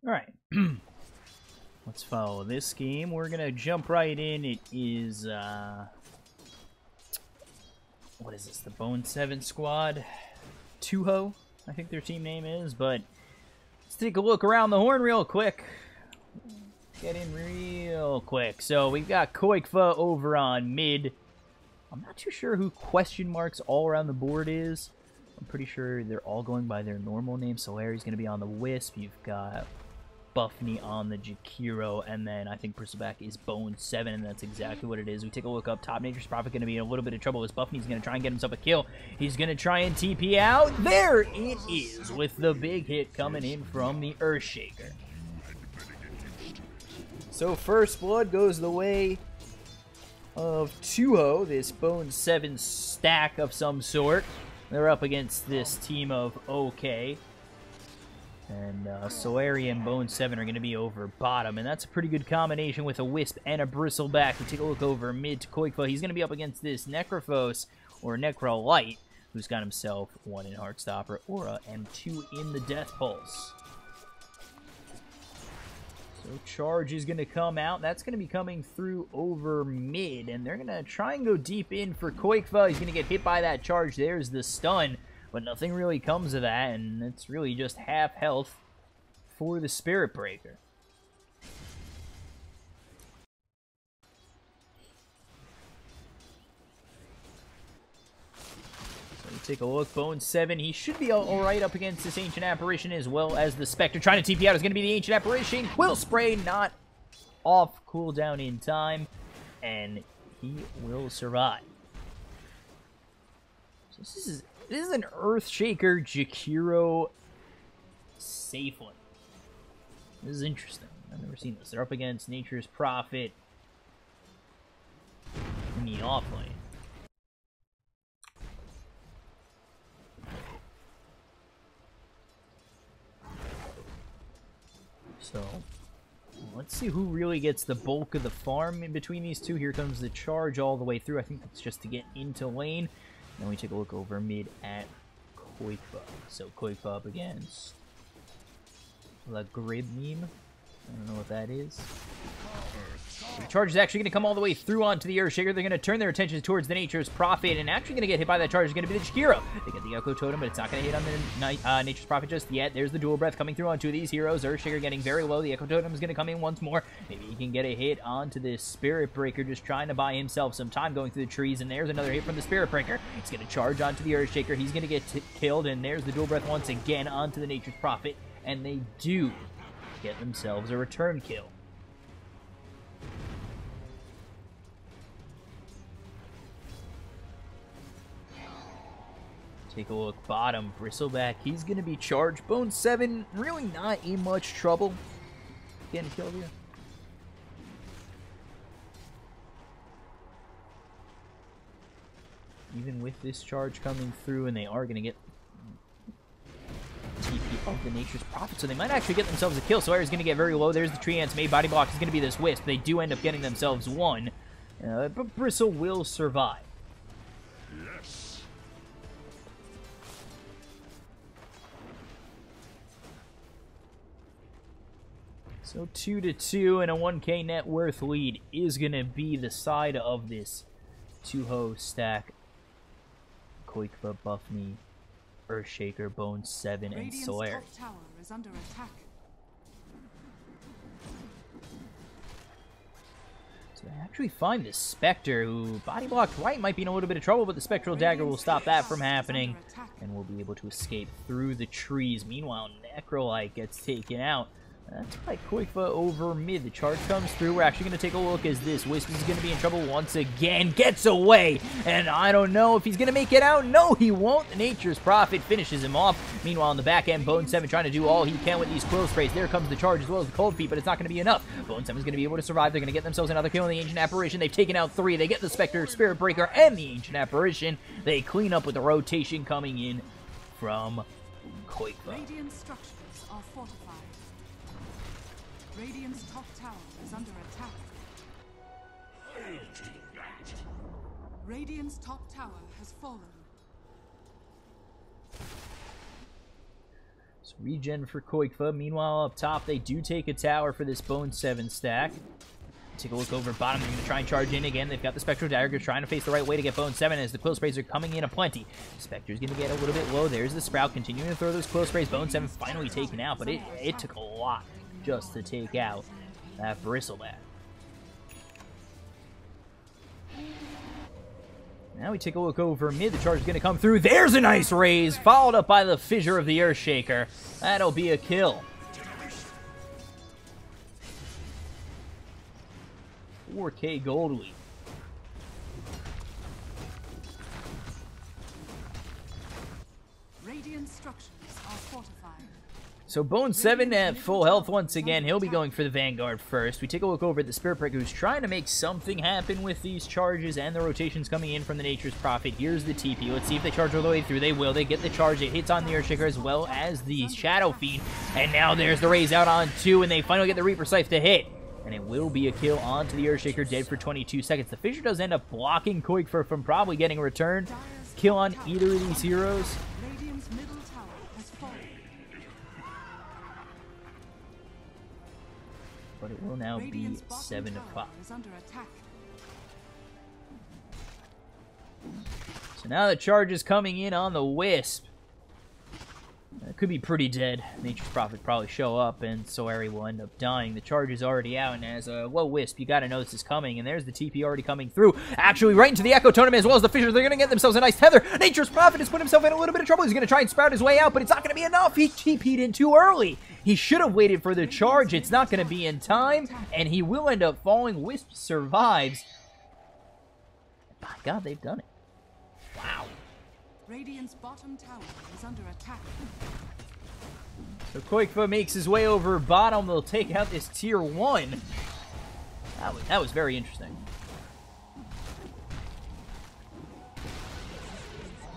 Alright. Let's follow this scheme. We're gonna jump right in. It is, what is this? The Bone 7 squad? Tuho, I think their team name is, but let's take a look around the horn real quick. Get in real quick. So we've got Qualifiers over on mid. I'm not too sure who question marks all around the board is. I'm pretty sure they're all going by their normal name. So Larry's going to be on the Wisp. You've got Buffney on the Jakiro, and then I think Bristleback is Bone 7, and that's exactly what it is. We take a look up top. Nature's Prophet going to be in a little bit of trouble as Buffney's going to try and get himself a kill. He's going to try and TP out. There it is, with the big hit coming in from the Earthshaker. So first blood goes the way of Tuho, this Bone 7 stack of some sort. They're up against this team of OK. And Solari and Bone 7 are going to be over bottom. And that's a pretty good combination with a Wisp and a Bristleback. We take a look over mid to Qualifiers. He's going to be up against this Necrophos, or Necrolite, who's got himself 1 in Heartstopper, Aura, and 2 in the Death Pulse. So charge is going to come out. That's going to be coming through over mid. And they're going to try and go deep in for Qualifiers. He's going to get hit by that charge. There's the stun. But nothing really comes of that, and it's really just half health for the Spirit Breaker. So we take a look. Bone 7, he should be alright up against this Ancient Apparition, as well as the Spectre. Trying to TP out is going to be the Ancient Apparition. Quill Spray not off cooldown in time, and he will survive. So this is an Earthshaker Jakiro safe one. This is interesting. I've never seen this. They're up against Nature's Prophet in the offlane. So, let's see who really gets the bulk of the farm in between these two. Here comes the charge all the way through. I think that's just to get into lane. Then we take a look over mid at Qualifiers. So Qualifiers up against La Gribnim. I don't know what that is. The charge is actually going to come all the way through onto the Earthshaker. They're going to turn their attention towards the Nature's Prophet, and actually going to get hit by that charge is going to be the Jakiro. They get the Echo Totem, but it's not going to hit on the Nature's Prophet just yet. There's the Dual Breath coming through onto these heroes. Earthshaker getting very low. The Echo Totem is going to come in once more. Maybe he can get a hit onto this Spirit Breaker, just trying to buy himself some time going through the trees, and there's another hit from the Spirit Breaker. He's going to charge onto the Earthshaker. He's going to get killed, and there's the Dual Breath once again onto the Nature's Prophet, and they do get themselves a return kill. Take a look bottom. Bristleback, he's going to be charged. Bone 7, really not in much trouble getting killed here. Even with this charge coming through, and they are going to get TP of the Nature's Prophet, so they might actually get themselves a kill. So Air's going to get very low. There's the Tree Ants made. Body block is going to be this Wisp. They do end up getting themselves one, but Bristle will survive. Yes. So 2-2, and a 1k net worth lead is going to be the side of this Tuho stack. Qualifiers, Buffney, Earthshaker, Bone 7, and Solari. Tower is under attack. So they actually find this Spectre, who body blocked right, might be in a little bit of trouble, but the Spectral Dagger will stop that from happening, and we'll be able to escape through the trees. Meanwhile, Necrolite gets taken out. That's right, Qualifiers over mid. The charge comes through. We're actually going to take a look as this Wisp is going to be in trouble once again. Gets away, and I don't know if he's going to make it out. No, he won't. The Nature's Prophet finishes him off. Meanwhile, on the back end, Bone 7 trying to do all he can with these Quill Sprays. There comes the charge as well as the Cold Feet, but it's not going to be enough. Bone 7 is going to be able to survive. They're going to get themselves another kill in the Ancient Apparition. They've taken out 3. They get the Spectre, Spirit Breaker, and the Ancient Apparition. They clean up with the rotation coming in from Qualifiers. Radiant structures are fortified. Radiant's top tower is under attack. Radiant's top tower has fallen. So regen for Koikfa. Meanwhile, up top, they do take a tower for this Bone 7 stack. Take a look over bottom. They're going to try and charge in again. They've got the Spectral Dagger trying to face the right way to get Bone 7 as the Quill Sprays are coming in aplenty. Spectre's going to get a little bit low. There's the Sprout continuing to throw those Quill Sprays. Bone 7 finally taken out, but it took a lot just to take out that Bristlebat. Now we take a look over mid. The charge is going to come through. There's a nice raise, followed up by the Fissure of the Earthshaker. That'll be a kill. 4K gold lead. Radiant structures are fortified. So Bone 7 at full health once again. He'll be going for the Vanguard first. We take a look over at the Spirit Breaker, who's trying to make something happen with these charges and the rotations coming in from the Nature's Prophet. Here's the TP. Let's see if they charge all the way through. They will. They get the charge. It hits on the Earthshaker as well as the Shadow Fiend. And now there's the raise out on 2, and they finally get the Reaper Scythe to hit. And it will be a kill onto the Earthshaker, dead for 22 seconds. The Fissure does end up blocking Koikfa from probably getting a return. Kill on either of these heroes. Radiant's middle tower has fallen. But it will now be 7 to 5. Is under attack. So now the charge is coming in on the Wisp. It could be pretty dead. Nature's Prophet probably show up, and Soeri will end up dying. The charge is already out, and as a low Wisp, you gotta know this is coming. And there's the TP already coming through. Actually, right into the Echo Totem as well as the Fissure. They're gonna get themselves a nice tether. Nature's Prophet has put himself in a little bit of trouble. He's gonna try and sprout his way out, but it's not gonna be enough. He TP'd in too early. He should have waited for the charge. It's not gonna be in time, and he will end up falling. Wisp survives. My God, they've done it. Wow. Radiant's bottom tower is under attack. So Koikfa makes his way over bottom. They'll take out this tier 1. That was very interesting.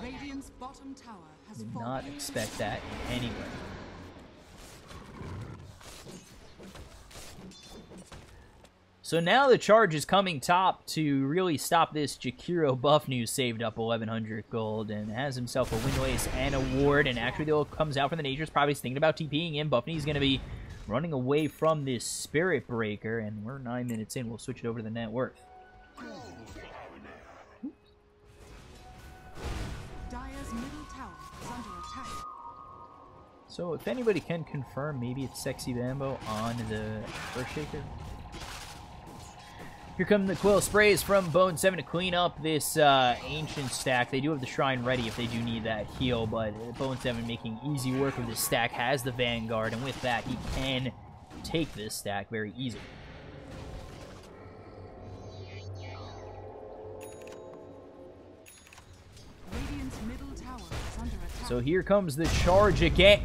Radiant's bottom tower has Did fallen. not expect that anyway. So now the charge is coming top to really stop this. Jakiro buff news saved up 1100 gold and has himself a Windlace and a ward. And actually, though, comes out from the Nature's probably thinking about TPing in. Buffney's going to be running away from this Spirit Breaker. And we're 9 minutes in. We'll switch it over to the net worth. Dire's middle tower is under attack. So if anybody can confirm, maybe it's Sexy Bambo on the Earthshaker. Here come the Quill Sprays from Bone 7 to clean up this Ancient stack. They do have the Shrine ready if they do need that heal, but Bone 7 making easy work of this stack, has the Vanguard, and with that, he can take this stack very easily. Radiant's middle tower is under attack. So here comes the charge again.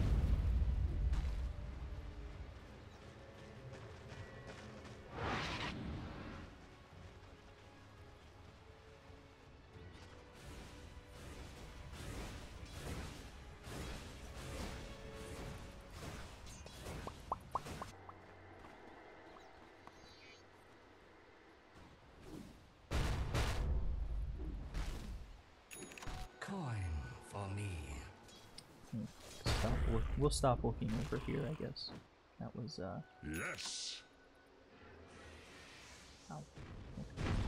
We'll stop looking over here, I guess. That was, Yes! Ow.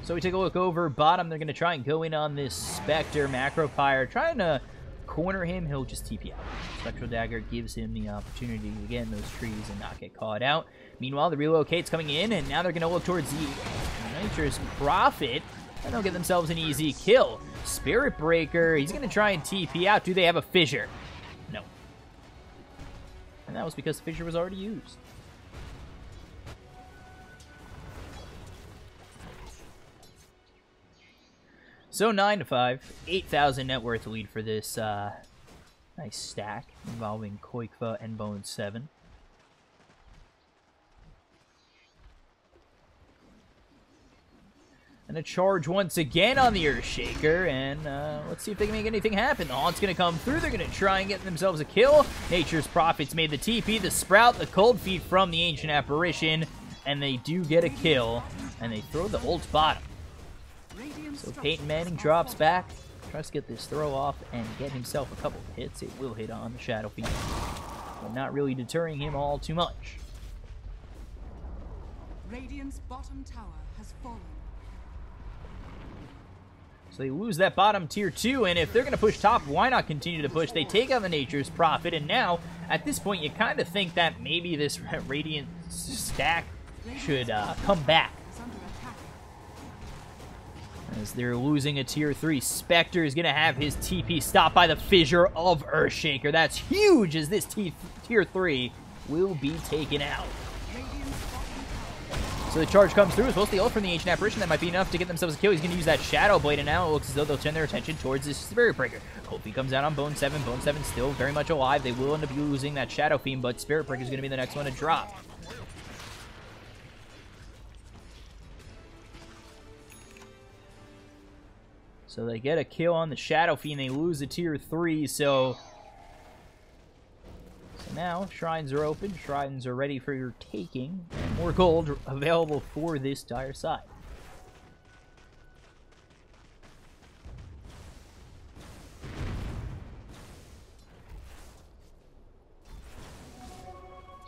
So we take a look over bottom. They're going to try and go in on this Spectre. Macropyre trying to corner him. He'll just TP out. Spectral Dagger gives him the opportunity to get in those trees and not get caught out. Meanwhile, the Relocate's coming in, and now they're going to look towards the Nature's Prophet, and they'll get themselves an easy kill. Spirit Breaker, he's going to try and TP out. Do they have a Fissure? No. And that was because the Fissure was already used. So 9 to 5, 8,000 net worth lead for this nice stack involving Koikfa and Bone 7. And a charge once again on the Earthshaker, and let's see if they can make anything happen. The Haunt's going to come through. They're going to try and get themselves a kill. Nature's Prophets made the TP, the Sprout, the Cold Feet from the Ancient Apparition, and they do get a kill, and they throw the ult bottom. So Peyton Manning drops back, tries to get this throw off and get himself a couple of hits. It will hit on the Shadow Fiend. but not really deterring him all too much. Radiant's bottom tower has fallen. So they lose that bottom tier 2, and if they're going to push top, why not continue to push? They take out the Nature's Prophet, and now, at this point, you kind of think that maybe this Radiant stack should come back. As they're losing a tier 3, Spectre is going to have his TP stopped by the Fissure of Earthshaker. That's huge, as this tier 3 will be taken out. So the charge comes through. It's supposed to be ult from the Ancient Apparition. That might be enough to get themselves a kill. He's going to use that Shadow Blade, and now it looks as though they'll turn their attention towards this Spirit Breaker. Cold Feet comes out on Bone 7. Bone 7 still very much alive. They will end up losing that Shadow Fiend, but Spirit Breaker is going to be the next one to drop. So they get a kill on the Shadow Fiend. They lose a tier 3, so now shrines are open. Shrines are ready for your taking. And more gold available for this dire side.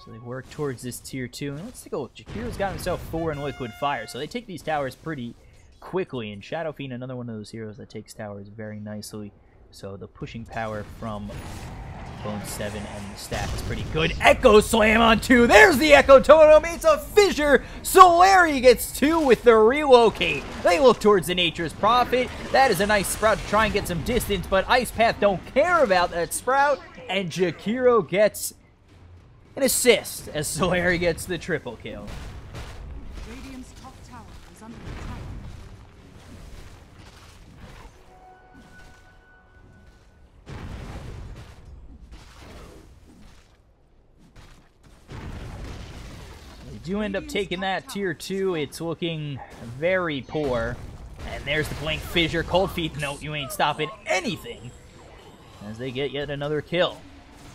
So they work towards this tier 2. And let's take a look. Jakiro's got himself 4 in Liquid Fire. So they take these towers pretty quickly, and Shadow Fiend, another one of those heroes that takes towers very nicely. So the pushing power from Bone 7 and the staff is pretty good. Echo Slam on 2. There's the Echo Totem. It's a Fissure. Solari gets 2 with the relocate. They look towards the Nature's Prophet. That is a nice Sprout to try and get some distance, but Ice Path don't care about that Sprout, and Jakiro gets an assist as Solari gets the triple kill. Radiant's top tower is under attack. They do end up taking that tier 2. It's looking very poor. And there's the Blank Fissure. Cold Feet, no, you ain't stopping anything. As they get yet another kill.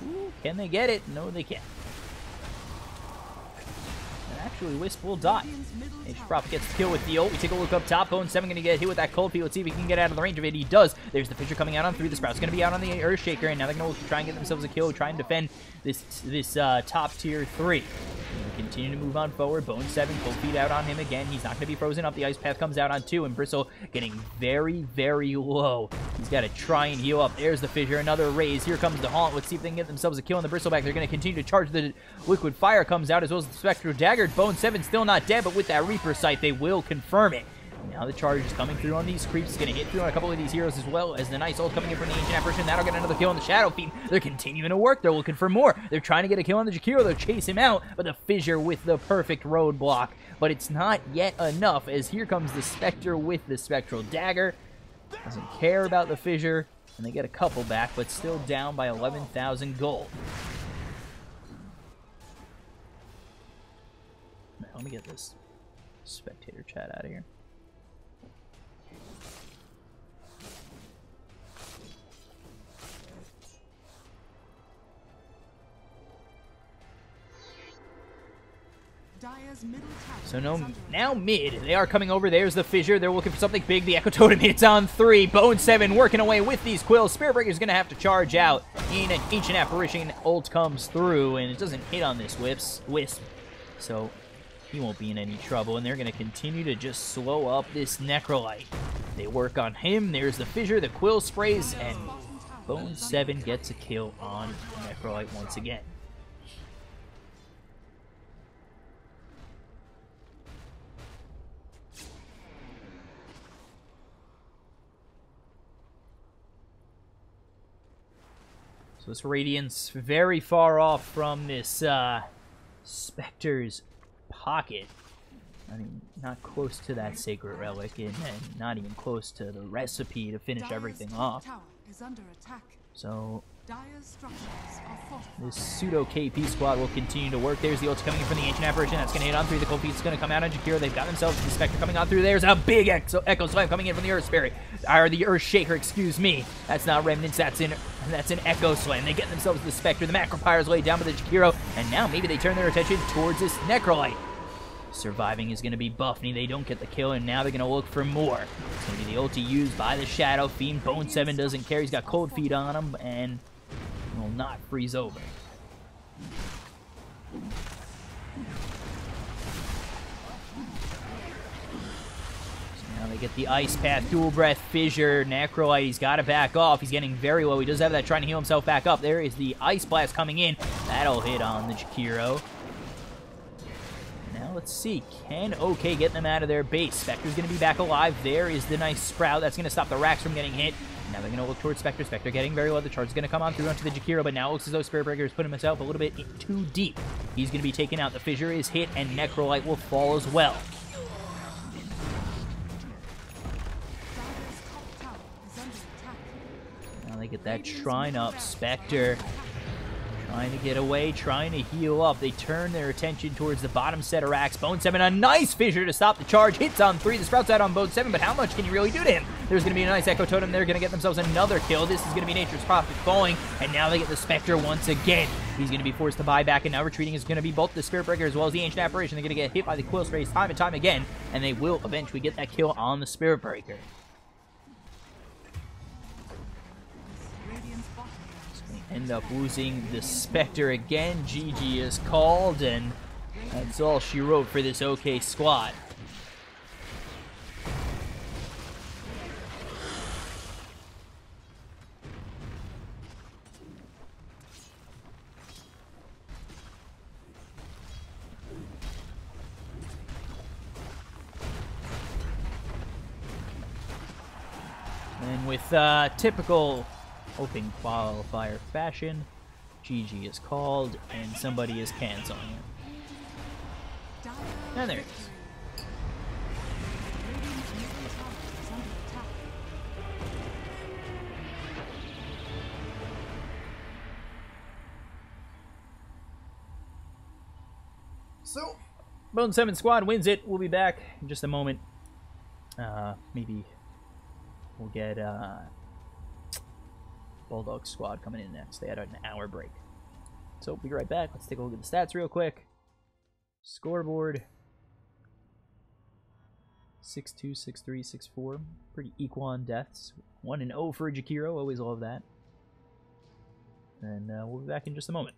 Ooh, can they get it? No, they can't. Actually, Wisp will die. Nature's Prophet gets the kill with the ult. We take a look up top. Bone 7 going to get hit with that Cold Feet. Let's see if he can get out of the range of it. He does. There's the Fissure coming out on 3. The Sprout's going to be out on the Earthshaker, and now they're going to try and get themselves a kill, try and defend this top tier 3. Continue to move on forward. Bone 7, Cold Feet out on him again. He's not going to be frozen up. The Ice Path comes out on 2, and Bristle getting very, very low. He's got to try and heal up. There's the Fissure. Another raise. Here comes the Haunt. Let's see if they can get themselves a kill on the Bristleback. They're going to continue to charge. The Liquid Fire comes out, as well as the Spectral Dagger. Bone 7 still not dead, but with that Reaper Sight, they will confirm it. Now the charge is coming through on these creeps. It's going to hit through on a couple of these heroes, as well as the nice ult coming in from the Ancient Apparition. That'll get another kill on the Shadow Fiend. They're continuing to work. They're looking for more. They're trying to get a kill on the Jakiro. They'll chase him out, but the Fissure with the perfect roadblock. But it's not yet enough, as here comes the Spectre with the Spectral Dagger. Doesn't care about the Fissure, and they get a couple back, but still down by 11,000 gold. Now, let me get this spectator chat out of here. So now mid, they are coming over. There's the Fissure. They're looking for something big. The Echo Totem hits on 3. Bone 7 working away with these quills. Spirit Breaker's going to have to charge out in an Ancient Apparition. Ult comes through, and it doesn't hit on this Wisp. So he won't be in any trouble, and they're going to continue to just slow up this Necrolite. They work on him. There's the Fissure, the quill sprays, and Bone 7 gets a kill on Necrolite once again. So this Radiant's very far off from this Spectre's pocket. I mean, not close to that Sacred Relic, and not even close to the recipe to finish everything off. So this pseudo KP squad will continue to work. There's the ult coming in from the Ancient Apparition. That's going to hit on 3. The Cold Feet's going to come out on Jakiro. They've got themselves the Spectre coming on through. There's a big Echo Slam coming in from the Earth Spirit. Or the Earthshaker, excuse me. That's not Remnants. That's an Echo Slam. They get themselves the Spectre. The Macropyre is laid down by the Jakiro. And now maybe they turn their attention towards this Necrolite. Surviving is going to be Buffney. They don't get the kill, and now they're going to look for more. It's going to be the ulti used by the Shadow Fiend. Bone 7 doesn't care. He's got Cold Feet on him, and will not freeze over. Now they get the Ice Path, Dual Breath, Fissure, Necrolite. He's got to back off. He's getting very low. He does have that trying to heal himself back up. There is the Ice Blast coming in. That'll hit on the Jakiro. Now let's see. Can OK get them out of their base? Spectre's going to be back alive. There is the nice Sprout. That's going to stop the Rax from getting hit. Now they're going to look towards Spectre. Spectre getting very low. The charge is going to come on through onto the Jakiro, but now it looks as though Spirit Breaker has put himself a little bit too deep. He's going to be taken out. The Fissure is hit, and Necrolite will fall as well. Now they get that Shrine up. Spectre trying to get away, trying to heal up. They turn their attention towards the bottom set of racks. Bone 7, a nice Fissure to stop the charge. Hits on 3. The Sprout's out on Bone 7, but how much can you really do to him? There's going to be a nice Echo Totem. They're going to get themselves another kill. This is going to be Nature's Prophet falling, and now they get the Spectre once again. He's going to be forced to buy back, and now retreating is going to be both the Spirit Breaker as well as the Ancient Apparition. They're going to get hit by the Quill Sprays time and time again, and they will eventually get that kill on the Spirit Breaker. End up losing the Spectre again. GG is called, and that's all she wrote for this OK squad. And with typical Open Qualifier fashion, GG is called, and somebody is canceling it. And there it is. So, Bone 7 squad wins it. We'll be back in just a moment. Maybe we'll get Bulldog squad coming in next. They had an hour break. So we'll be right back. Let's take a look at the stats real quick. Scoreboard. 6-2, 6-3, 6-4. Pretty equal on deaths. 1-0 for Jakiro. Always love that. And we'll be back in just a moment.